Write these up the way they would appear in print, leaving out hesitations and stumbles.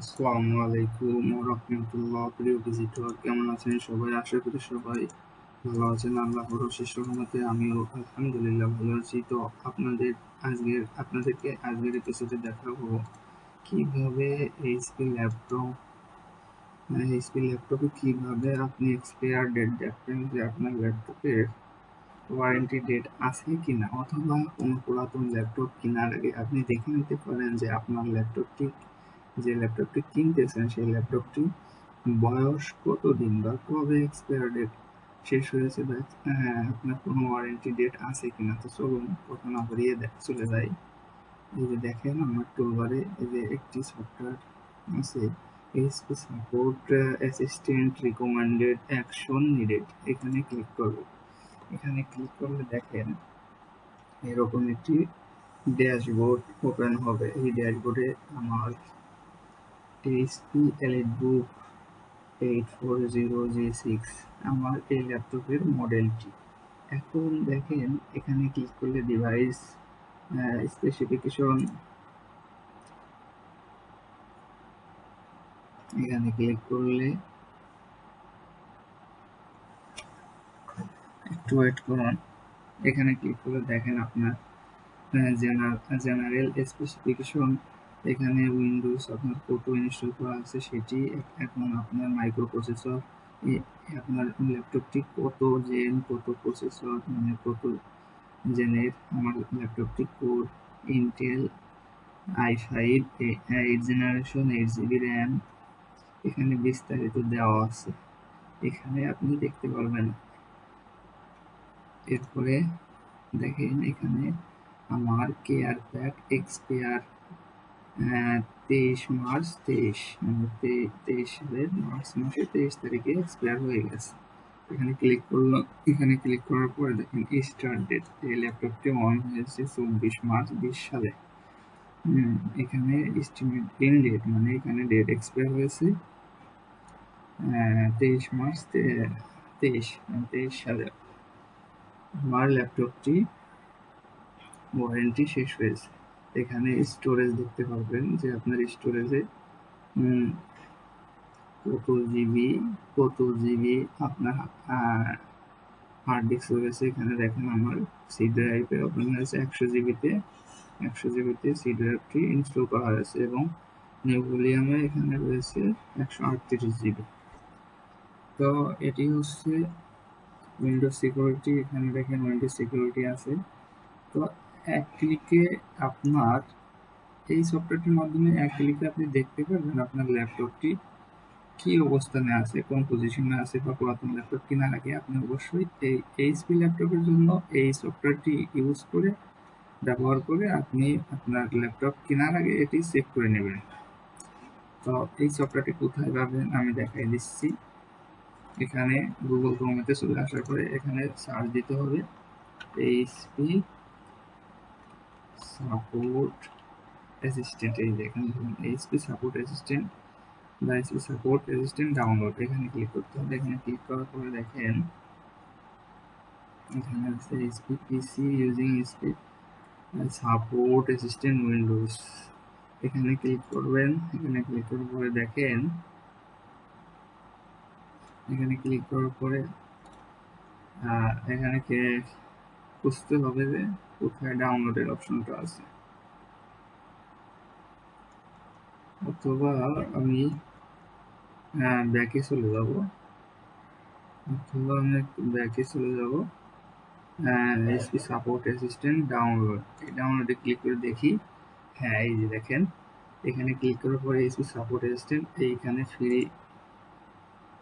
আসসালামু আলাইকুম ওয়া রাহমাতুল্লাহ। প্রিয় ভিজিটর, কেমন আছেন সবাই? আশা করি সবাই ভালো আছেন। আল্লাহর অশেষ রহমতে আমিও আলহামদুলিল্লাহ ভালো আছি। তো আপনাদেরকে আজকের এপিসোডে দেখাবো কিভাবে এইচপি ল্যাপটপে কিভাবে আপনি এক্সপায়ার ডেট দেখবেন যে আপনার ল্যাপটপের ওয়ারেন্টি ডেট আছে কিনা, অথবা কোনো পুরাতন ল্যাপটপ কেনার আগে আপনি দেখে নিতে পারেন যে আপনার ল্যাপটপটি কিনতেছেন সেই ল্যাপটপটি বয়স কতদিন বা কবে এক্সপায়ার ডেট শেষ হয়েছে, বা আপনার কোনো ওয়ারেন্টি ডেট আছে কিনা। তো চলুন কথা না বাড়িয়ে চলে যাই। এই যে দেখেন আমার টুলবারে এই যে একটি সফটওয়্যার আছে, HP support assistant recommended action needed. এখানে ক্লিক করব। এখানে ক্লিক করলে দেখেন এরকম একটি ড্যাশবোর্ড ওপেন হবে। এই ড্যাশবোর্ডে আমার এইচপি এলিটবুক 840G6 আমার এই ল্যাপটপের মডেলটি। এখন দেখেন এখানে ক্লিক করলে ডিভাইস স্পেসিফিকেশন, এখানে ক্লিক করলে একটু ওয়েট করুন। এখানে ক্লিক করলে দেখেন আপনার জেনারেল স্পেসিফিকেশন, এখানে উইন্ডোজ আপনার কত ইনস্টল করা আছে সেটি, এখন আপনার মাইক্রো প্রসেসর, আপনার ল্যাপটপটি কত জেন, কত প্রসেসর, মানে কত জেনের আমার ল্যাপটপটি, core Intel i5 8 generation 8GB RAM, এখানে বিস্তারিত দেওয়া আছে, এখানে আপনি দেখতে পারবেন। এরপরে দেখেন এখানে আমার কেয়ার প্যাক এক্সপায়ার 23 মার্চ 23, মানে 23 সালের মার্চ মাসে 23 তারিখে এক্সপায়ার হয়ে গেছে। এখানে ক্লিক করলাম। এখানে ক্লিক করার পরে দেখেন স্টার্ট ডেট, এই ল্যাপটপটি অন হয়েছে 24 মার্চ 20 সালে। এখানে এস্টিমেট বিল ডেট, মানে এখানে ডেট এক্সপায়ার হয়েছে 23 মার্চ 23 সালে আমার ল্যাপটপটি ওয়ারেন্টি শেষ হয়েছে। এখানে স্টোরেজ দেখতে পারবেন যে আপনার স্টোরেজে কত জিবি আপনার হার্ড ডিস্ক রয়েছে। এখানে দেখেন আমার সি ড্রাইভে ওপেন হয়েছে 100 জিবিতে সি ড্রাইভটি ইনস্টল করা হয়েছে, এবং নিউ ভলিউমে এখানে রয়েছে 138 জিবি। তো এটি হচ্ছে উইন্ডোজ সিকিউরিটি। এখানে দেখেন উইন্ডোজ সিকিউরিটি আছে। তো এক ক্লিকে আপনার এই সফটওয়্যারটির মাধ্যমে এক ক্লিকে আপনি দেখতে পারবেন আপনার ল্যাপটপটি কি অবস্থানে আছে, কোন পজিশনে আছে। বা পুরাতন ল্যাপটপ কেনার আগে আপনি অবশ্যই এই এইচপি ল্যাপটপের জন্য এই সফটওয়্যারটি ব্যবহার করে আপনি আপনার ল্যাপটপ কেনার আগে এটি চেক করে নেবেন। তো এই সফটওয়্যারটি কোথায় পাবেন আমি দেখাই দিচ্ছি। এখানে গুগল ক্রোমেতে চলে আসার পরে এখানে সার্চ দিতে হবে এইচপি সাপোর্ট অ্যাসিস্ট্যান্ট। এই দেখেন এইচপি সাপোর্ট অ্যাসিস্ট্যান্ট বা এইচপি সাপোর্ট অ্যাসিস্ট্যান্ট ডাউনলোড, এখানে ক্লিক করতে হবে। এখানে ক্লিক করার পরে দেখেন এখানে আছে HP PC using HP support assistant Windows, এখানে ক্লিক করবেন। এখানে ক্লিক করার পরে দেখেন এখানে ক্লিক করার পরে এখানে খুঁজতে হবে যে কোথায় ডাউনলোডের অপশনটা আছে, অথবা আমি ব্যাকে চলে যাব এইচপি সাপোর্ট অ্যাসিস্ট্যান্ট ডাউনলোড, এই ডাউনলোডে ক্লিক করে দেখি। হ্যাঁ, এই যে দেখেন এখানে ক্লিক করার পরে এইচপি সাপোর্ট অ্যাসিস্ট্যান্ট, এইখানে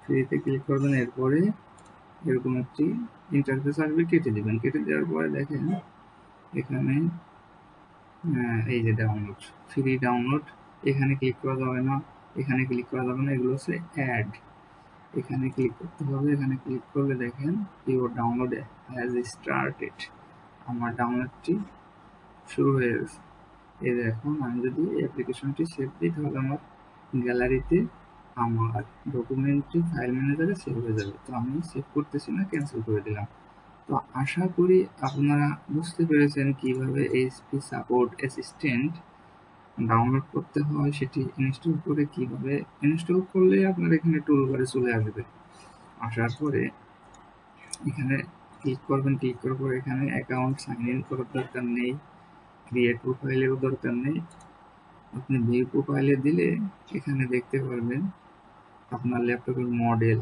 ফ্রিতে ক্লিক করবেন। এরপরে এরকম একটি ইন্টারফেস আসবে, কেটে দিবেন। কেটে দেওয়ার পরে দেখেন এখানে এই যে ডাউনলোড, ফ্রি ডাউনলোড, এখানে ক্লিক করা যাবে না, এখানে ক্লিক করা যাবে না, এগুলো হচ্ছে অ্যাড। এখানে ক্লিক করতে হবে। এখানে ক্লিক করলে দেখেন ইউর ডাউনলোড হ্যাজ স্টার্টেড, আমার ডাউনলোডটি শুরু হয়ে গেছে। এই দেখুন আমি যদি অ্যাপ্লিকেশনটি সেভ দিই তাহলে আমার গ্যালারিতে আমার ডকুমেন্টটি ফাইল ম্যানেজারে সেভ হয়ে যাবে। তো আমি সেভ করতেছি না, ক্যান্সেল করে দিলাম। তো আশা করি আপনারা বুঝতে পেরেছেন কিভাবে এইচপি সাপোর্ট অ্যাসিস্ট্যান্ট ডাউনলোড করতে হয় সেটি ইনস্টল করে কিভাবে ইনস্টল করলে আপনার এখানে টুলবারে চলে আসবে। আসার পরে এখানে ক্লিক করবেন, ক্লিক করার পর এখানে অ্যাকাউন্ট সাইন ইন করার দরকার নেই, ক্রিয়েট প্রোফাইলেরও দরকার নেই। আপনি ভিউ প্রোফাইলে দিলে এখানে দেখতে পারবেন আপনার ল্যাপটপের মডেল।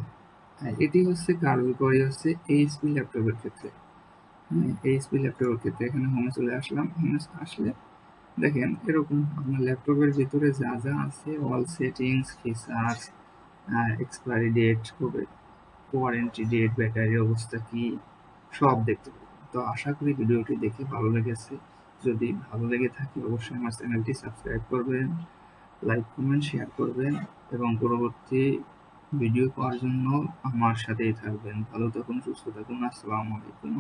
এটি হচ্ছে কার্যকরী হচ্ছে এইচপি ল্যাপটপের ক্ষেত্রে। হ্যাঁ, এইচপি ল্যাপটপের ক্ষেত্রে এখানে হোমে চলে আসলাম। হোমে আসলে দেখেন এরকম আপনার ল্যাপটপের ভিতরে যা যা আছে all settings, features, expiry date, কবে ওয়ারেন্টি ডেট, ব্যাটারির অবস্থা কি, সব দেখতে পাবেন। তো আশা করি ভিডিওটি দেখে ভালো লেগেছে। যদি ভালো লেগে থাকে অবশ্যই আমার চ্যানেলটি সাবস্ক্রাইব করবেন, লাইক কমেন্ট শেয়ার করবেন এবং পরবর্তী ভিডিও পাওয়ার জন্য আমার সাথেই থাকবেন। ভালো থাকুন, সুস্থ থাকুন। আসসালামু আলাইকুম।